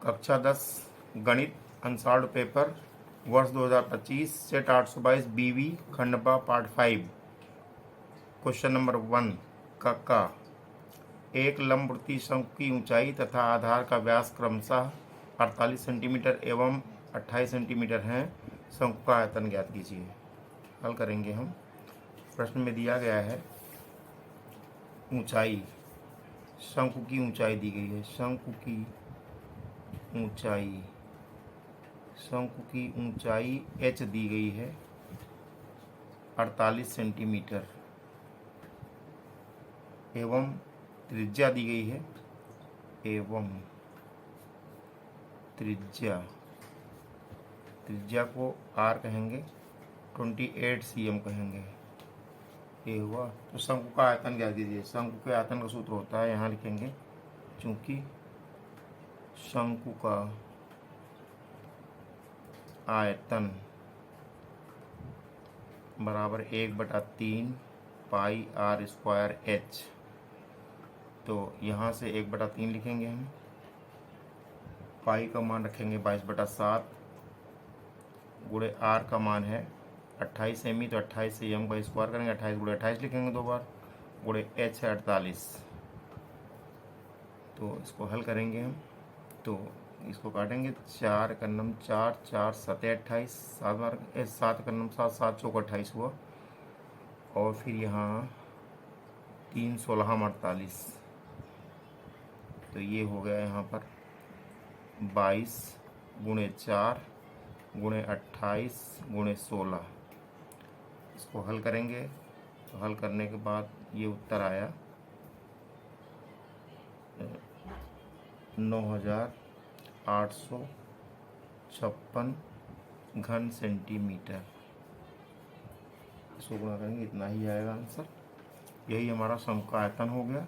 कक्षा 10 गणित unsolved paper वर्ष 2025 सेट 822 बीवी खंडपा पार्ट 5। क्वेश्चन नंबर 1 का एक लंबवृत्तीय शंकु की ऊंचाई तथा आधार का व्यास क्रमशः 48 सेंटीमीटर एवं 28 सेंटीमीटर है। शंकु का आयतन ज्ञात कीजिए। हल करेंगे हम। प्रश्न में दिया गया है ऊंचाई, शंकु की ऊंचाई दी गई है। शंकु की ऊंचाई h दी गई है 48 सेंटीमीटर एवं त्रिज्या दी गई है त्रिज्या को r कहेंगे, 28 cm कहेंगे। ये हुआ। तो शंकु का आयतन क्या कीजिए। शंकु के आयतन का सूत्र होता है, यहाँ लिखेंगे, चूंकि शंकु का आयतन बराबर 1/3 पाई r स्क्वायर h। तो यहाँ से 1/3 लिखेंगे हम। पाई का मान रखेंगे 22/7 गुणे r का मान है 28 सेमी, तो 28 से m का स्क्वायर करेंगे, 28 गुणे 28 लिखेंगे 2 बार, गुणे h है 48। तो इसको हल करेंगे हम। तो इसको काटेंगे, 4 कन्नम 4, 4 सते 28, 7 बार 7 कन्नम 7, 7 चौक 28 हुआ। और फिर यहाँ 3 16 48, तो ये हो गया यहाँ पर 22 गुणे 4 गुणे 28 गुणे 16। इसको हल करेंगे। तो हल करने के बाद ये उत्तर आया 9856 घन सेंटीमीटर। इसको गुणा करेंगे, इतना ही आएगा आंसर। यही हमारा शंकु का आयतन हो गया,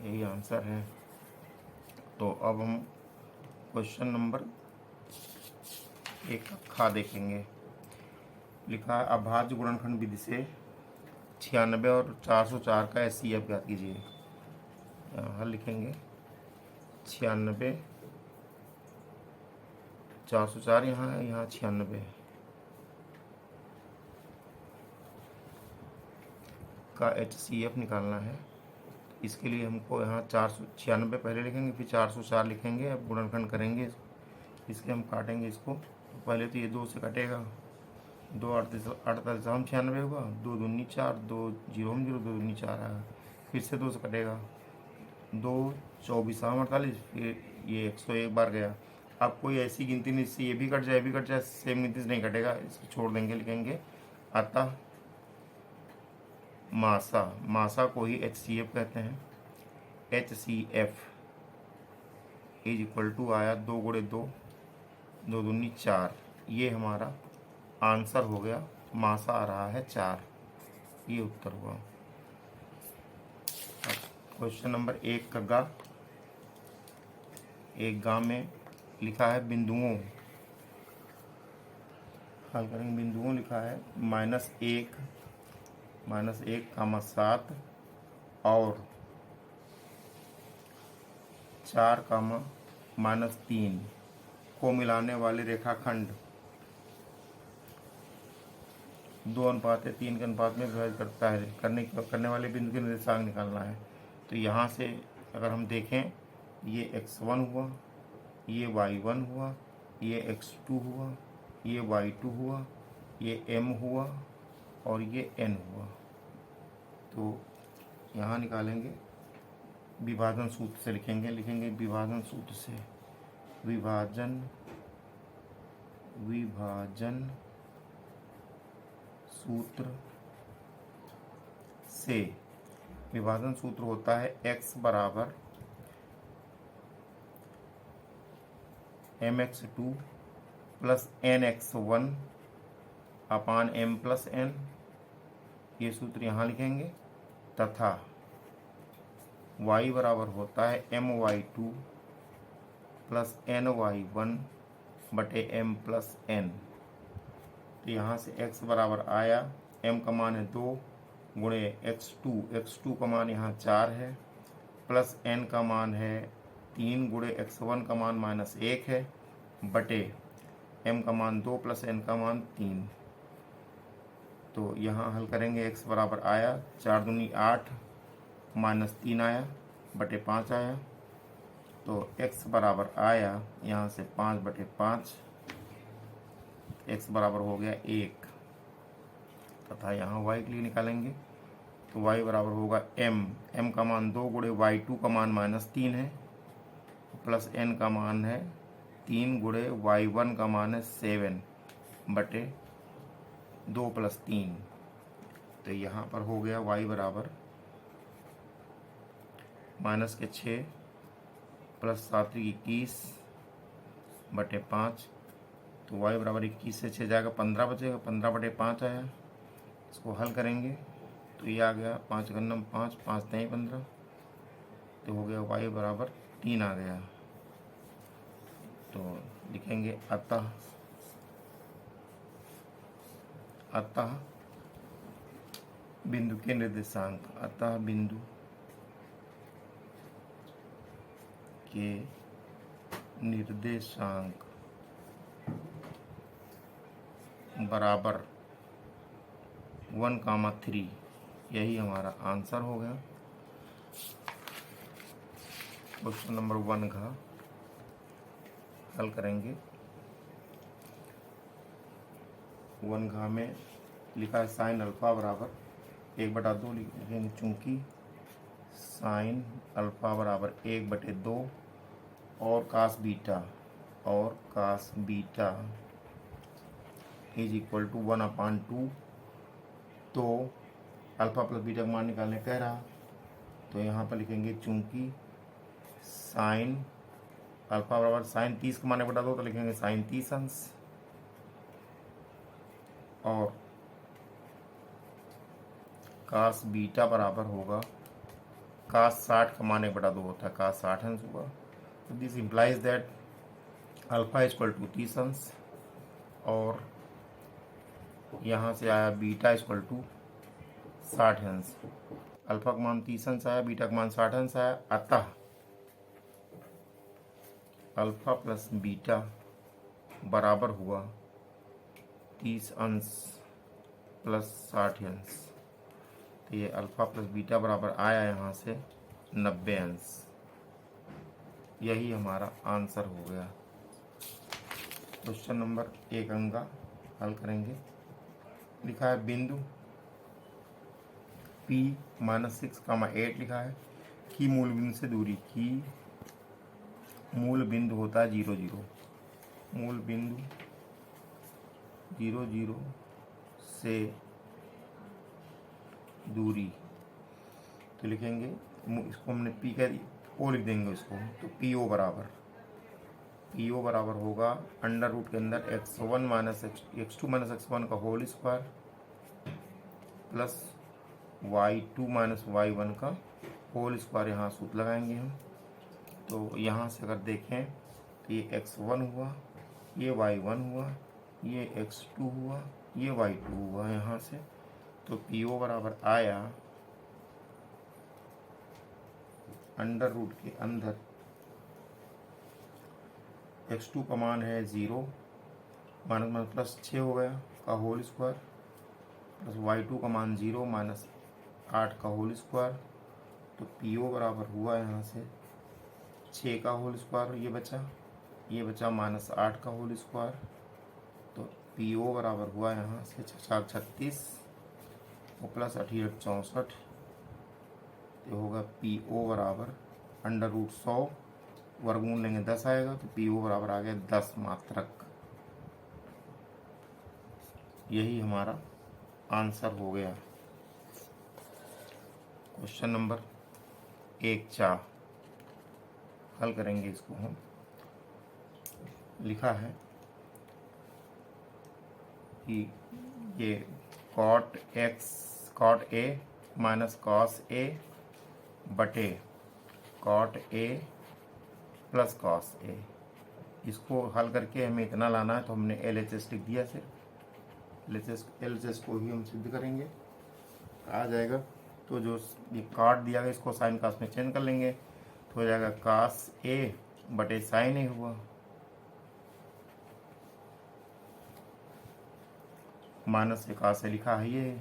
यही आंसर है। तो अब हम क्वेश्चन नंबर 1 खा देखेंगे। लिखा है अभाज्य गुणनखंड विधि से 96 और 404 का HCF ज्ञात कीजिए। हल लिखेंगे 96 404 यहाँ है, यहाँ 96 का HCF निकालना है। इसके लिए हमको यहाँ 496 पहले लिखेंगे, फिर 404 लिखेंगे। अब गुणनखंड करेंगे, इसके हम काटेंगे इसको। पहले तो ये 2 से कटेगा, 2 48 हम 96 हुआ, 2 दूनी 4, 2 0 0, 2 दूनी 4 आएगा। फिर से 2 से कटेगा, 2 24 48, फिर ये 101 बार गया। अब कोई ऐसी गिनती नहीं, इससे ये भी कट जाए, सेम गिनती से नहीं कटेगा, इसको छोड़ देंगे। लिखेंगे अतः मासा को ही HCF कहते हैं। HCF इज इक्वल टू आया 2 गुणे 2, 2 दूनी 4। ये हमारा आंसर हो गया। मासा आ रहा है 4, ये उत्तर हुआ। क्वेश्चन नंबर 1 का गा। एक गा में लिखा है बिंदुओं। हल करेंगे। बिंदुओं लिखा है -1, -1, 7 और 4, -3 को मिलाने वाले रेखाखंड 2:3 के अनुपात में विभाजित करता है। करने वाले बिंदु के निर्देशांक निकालना है। तो यहाँ से अगर हम देखें, ये x1 हुआ, ये y1 हुआ, ये x2 हुआ, ये y2 हुआ, ये m हुआ और ये n हुआ। तो यहाँ निकालेंगे, विभाजन सूत्र से लिखेंगे विभाजन सूत्र से। विभाजन सूत्र से विभाजन सूत्र होता है x बराबर mx2 प्लस nx1 अपान m प्लस n। ये सूत्र यहाँ लिखेंगे। तथा y बराबर होता है my2 प्लस ny1 बटे m प्लस n। तो यहाँ से x बराबर आया, m का मान है 2 गुणे x2 का मान यहाँ 4 है, प्लस n का मान है 3 गुणे x1 का मान -1 है बटे m का मान 2 प्लस n का मान 3। तो यहाँ हल करेंगे, x बराबर आया 4 दूनी 8 -3 आया बटे 5 आया। तो x बराबर आया यहाँ से 5 बटे 5, x बराबर हो गया 1 तथा यहाँ y के लिए निकालेंगे तो y बराबर होगा m का मान 2 गुणे y2 का मान -3 है प्लस n का मान है 3 गुणे y1 का मान है 7 बटे 2 प्लस 3। तो यहाँ पर हो गया y बराबर -6 प्लस 7 21 बटे 5। तो y बराबर 21 से 6 जाएगा 15 बचेगा, 15 बटे 5 आया। इसको हल करेंगे तो ये आ गया 5 गन्नम 5, 5 नहीं 15, तो हो गया y बराबर 3 आ गया। तो लिखेंगे अतः बिंदु के निर्देशांक, अतः बिंदु के निर्देशांक बराबर 1,3। यही हमारा आंसर हो गया। क्वेश्चन नंबर 1 का हल करेंगे। 1 घा में लिखा है साइन अल्फा बराबर 1/2 लिखेंगे, चूंकि साइन अल्फा बराबर 1/2 और cos beta is equal to 1/2। तो अल्फा प्लस बीटा का मान निकालने कह रहा, तो यहाँ पर लिखेंगे चूंकि साइन अल्फा बराबर साइन 30 का मान 1/2, तो लिखेंगे साइन 30 अंश, और कास बीटा बराबर होगा कास 60 का मान 1/2 होता है, कास 60 अंश होगा। तो this implies that alpha equal to 30 अंश, और यहाँ से आया बीटा इक्वल टू 60 अंश। अल्फा का मान 30 अंश आया, बीटा का मान 60 अंश आया। अतः अल्फा प्लस बीटा बराबर हुआ 30 अंश प्लस 60 अंश। तो ये अल्फा प्लस बीटा बराबर आया यहाँ से 90 अंश। यही हमारा आंसर हो गया। क्वेश्चन नंबर 1 का हल करेंगे। लिखा है बिंदु P -6, 8 लिखा है कि मूल बिंदु से दूरी, की मूल बिंदु होता है 0 0, मूल बिंदु 0 0 से दूरी। तो लिखेंगे इसको हमने P कह दिया, O लिख देंगे इसको, तो PO बराबर होगा अंडर रूट के अंदर x1 x2 - x1 का whole square plus y2 - y1 का होल स्क्वायर। यहाँ सूत्र लगाएंगे हम। तो यहाँ से अगर देखें तो ये x1 हुआ, ये y1 हुआ, ये x2 हुआ, ये y2 हुआ यहाँ से। तो PO बराबर आया अंडर रूट के अंदर x2 का मान है 0 माइनस प्लस 6 हो गया का होल स्क्वायर, प्लस y2 का मान 0 -8 का होल स्क्वायर। तो PO बराबर हुआ यहाँ से 6 का होल स्क्वायर, ये बचा -8 का होल स्क्वायर। तो PO बराबर हुआ यहाँ से 6 36 और प्लस 8 64। तो होगा PO बराबर अंडर रूट 100, वर्गमूल लेंगे 10 आएगा, तो PO बराबर आ गया 10 मात्रक। यही हमारा आंसर हो गया। क्वेश्चन नंबर 1 हल करेंगे इसको हम। लिखा है कि ये cot A minus cos A बटे cot A plus cos A, इसको हल करके हमें इतना लाना है। तो हमने LHS लिख दिया, सिर्फ LHS को ही हम सिद्ध करेंगे, आ जाएगा। तो जो ये काट दिया गया इसको साइन कास में चेंज कर लेंगे। तो हो जाएगा कास ए बटे साइन ए हुआ, माइनस से कास ए लिखा है ये,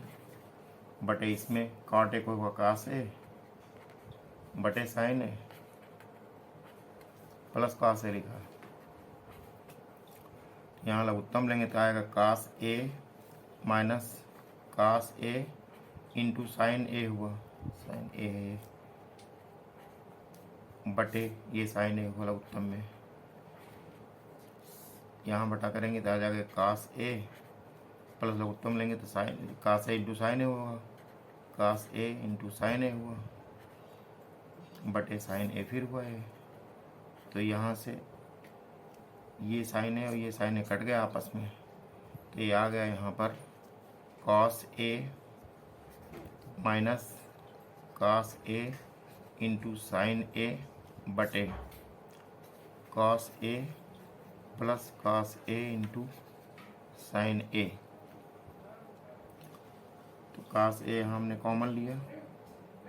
बटे इसमें कॉट ए को हुआ कास ए बटे साइन ए प्लस कास ए लिखा है। यहाँ लघुत्तम लेंगे तो आएगा कास ए माइनस कास ए इंटू साइन ए हुआ, साइन ए है बटे ये साइन ए हुआ लघुत्तम में, यहाँ बटा करेंगे तो आ जाएगा कास ए प्लस लघुत्तम लेंगे तो साइन कास ए इंटू साइन ए हुआ, कास ए इंटू साइन ए हुआ बटे साइन ए फिर हुआ है। तो यहाँ से ये साइन ए और ये साइन ए कट गया आपस में, तो ये आ गया यहाँ पर cos A minus cos A into sine ए बटे cos A plus cos A into sine ए। तो कास ए हमने कॉमन लिया,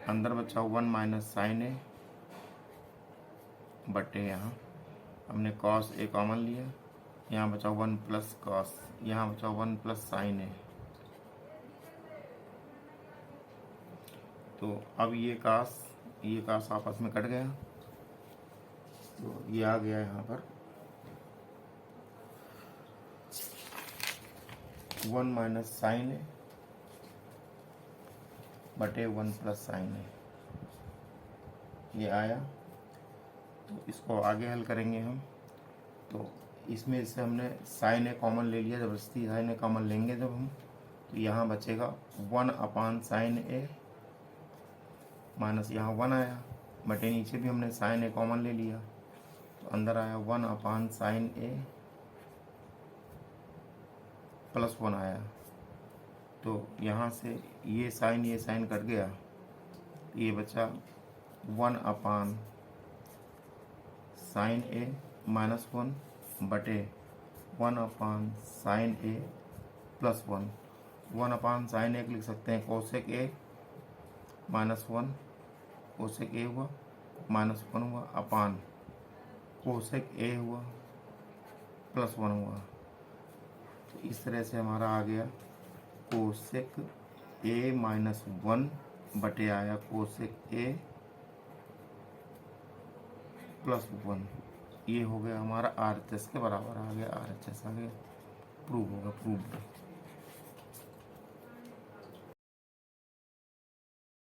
अंदर बचा 1 माइनस साइन ए बटे यहाँ हमने कॉस ए कॉमन लिया, यहाँ बचा 1 प्लस कॉस, यहाँ बचा 1 प्लस साइन ए। तो अब ये कास आपस में कट गया, तो ये आ गया यहाँ पर 1 माइनस साइन ए बटे 1 प्लस साइन ए, ये आया। तो इसको आगे हल करेंगे हम। तो इसमें से हमने साइन ए कॉमन ले लिया, जबरदस्ती साइन ए कॉमन लेंगे जब हम, तो यहाँ बचेगा 1 अपान साइन ए माइनस यहाँ 1 आया बटे नीचे भी हमने साइन ए कॉमन ले लिया, तो अंदर आया 1 अपान साइन ए प्लस 1 आया। तो यहाँ से ये साइन कट गया, तो ये बचा 1 अपान साइन ए माइनस 1 बटे 1 अपान साइन ए प्लस 1। 1 अपान साइन ए लिख सकते हैं कोसेक ए माइनस 1, कोसेक ए हुआ माइनस 1 हुआ अपान कोसेक ए हुआ प्लस 1 हुआ। तो इस तरह से हमारा आ गया कोसेक ए माइनस 1 बटे आया कोसेक ए प्लस 1। ये हो गया हमारा RHS के बराबर आ गया, RHS आ गया, प्रूव होगा, प्रूव।